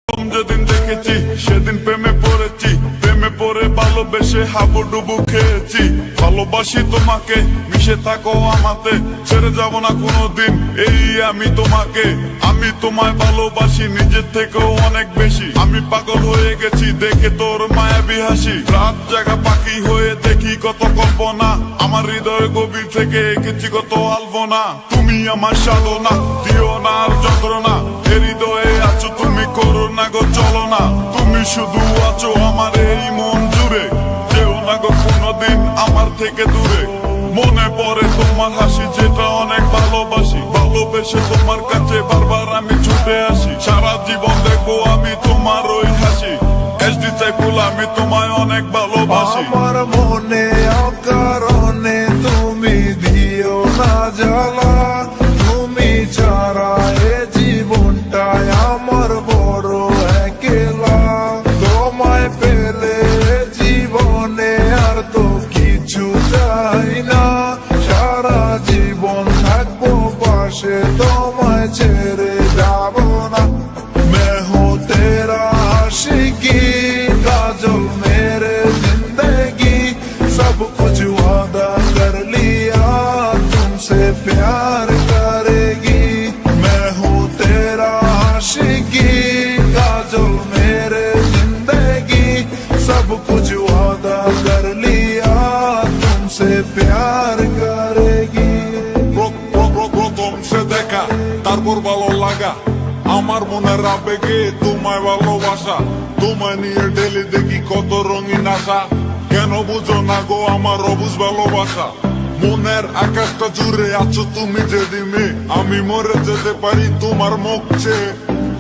যেদিন দেখেছি সেদিন প্রেমে পড়েছি, প্রেমে পড়ে ভালোবেসে হাবুডুবু খেয়েছি। ভালোবাসি তোমাকে, মিশে থাকো আমাতে, ছেড়ে যাব না কোনোদিন এই আমি তোমাকে। আমি তোমায় ভালোবাসি নিজের থেকেও অনেক বেশি, আমি পাগল হয়ে গেছি দেখে তোর মায়াবী হাসি। রাত জাগা পাখি হয়ে দেখি কত কল্পনা, আমার হৃদয় গভীর থেকে এঁকেছি কত আলপনা। তুমি আমার সাধনা, দিও না আর যন্ত্রণা, এ হৃদয়ে আছো তুমি, করো না গো চলো না। তুমি শুধু আছো আমার এই মন জুড়ে, যেও না গো কোনোদিন আমার থেকে দূরে। মনে পড়ে তোমার হাসি যেটা অনেক ভালোবাসি, ভালোবেসে তোমার কাছে বারবার আমি ছুটে আসি। সারা জীবন দেখবো আমি তোমার ওই হাসি, এসডি সাইফুল আমি তোমায় অনেক ভালোবাসি। আমার মনে অকারণে তুমি দিও না জ্বালা, তুমি ছাড়া এ জীবনটায় আমার বড় একলা। তোমায় পেলে জীবনে আর তো কিছু চাই না, সারা জীবন থাকবো পাশে, তোমায় ছেড়ে যাব না। मैं हूँ तेरा आशिकी काजल मेरे जिंदगी, सब कुछ वादा कर लिया तुमसे प्यार करेगी। मैं हूँ तेरा आशिकी काजल मेरे जिंदगी, सब कुछ वादा कर लिया तुमसे प्यार करेगी। প্রথম সে দেখা তারপর ভালো লাগা, আমার মনের আবেগে তোমায় ভালোবাসা। তোমায় নিয়ে ডেলি দেখি কত রঙিন আশা, কেন বুঝো না গো আমার অবুঝ ভালোবাসা। মনের আকাশটা জুড়ে আছো তুমি যেদিনে, আমি মরে যেতে পারি তোমার মুখ চেয়ে।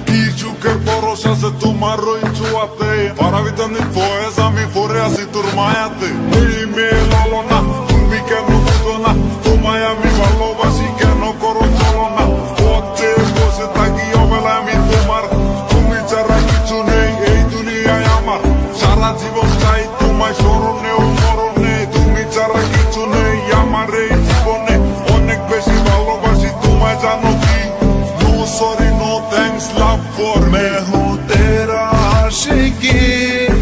কি চুকের পরশ আছে তোমার ওই ছোঁয়াতে, পারাবিতানি ফয়েজ আমি পরে আছি তোর মায়াতে। এই মেয়ে লালো না, তুমি কেন বুঝো না, তোমায় আমি ভালোবাসি কেন করো চলো না। পথে বসে থাকি অবেলায় আমি তোমার, তুমি ছাড়া কিছু নেই এই দুনিয়ায় আমার। সারা জীবন চাই তোমায় স্মরণে ও মরণে, তুমি ছাড়া কিছু নেই আমার এই জীবনে। অনেক বেশি ভালোবাসি তোমায় জানো কি, no sorry no thanks love for me. मैं हूँ तेरा आशिकी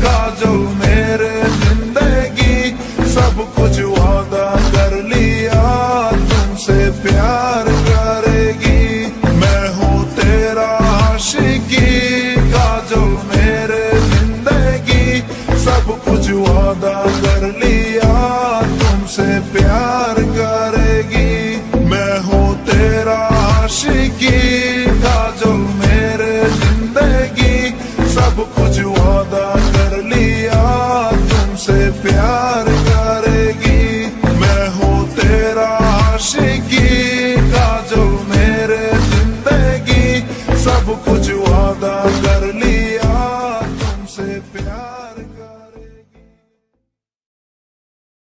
काजल मेरे जिंदगी, सब कुछ वादा कर लिया तुमसे प्यार करेगी। मैं हूँ तेरा आशिकी काजल मेरे जिंदगी, सब कुछ वादा कर लिया तुमसे प्यार करेगी। मैं हूँ तेरा आशिकी काजल मेरे जिंदगी, सब कुछ वादा कर लिया तुमसे प्यार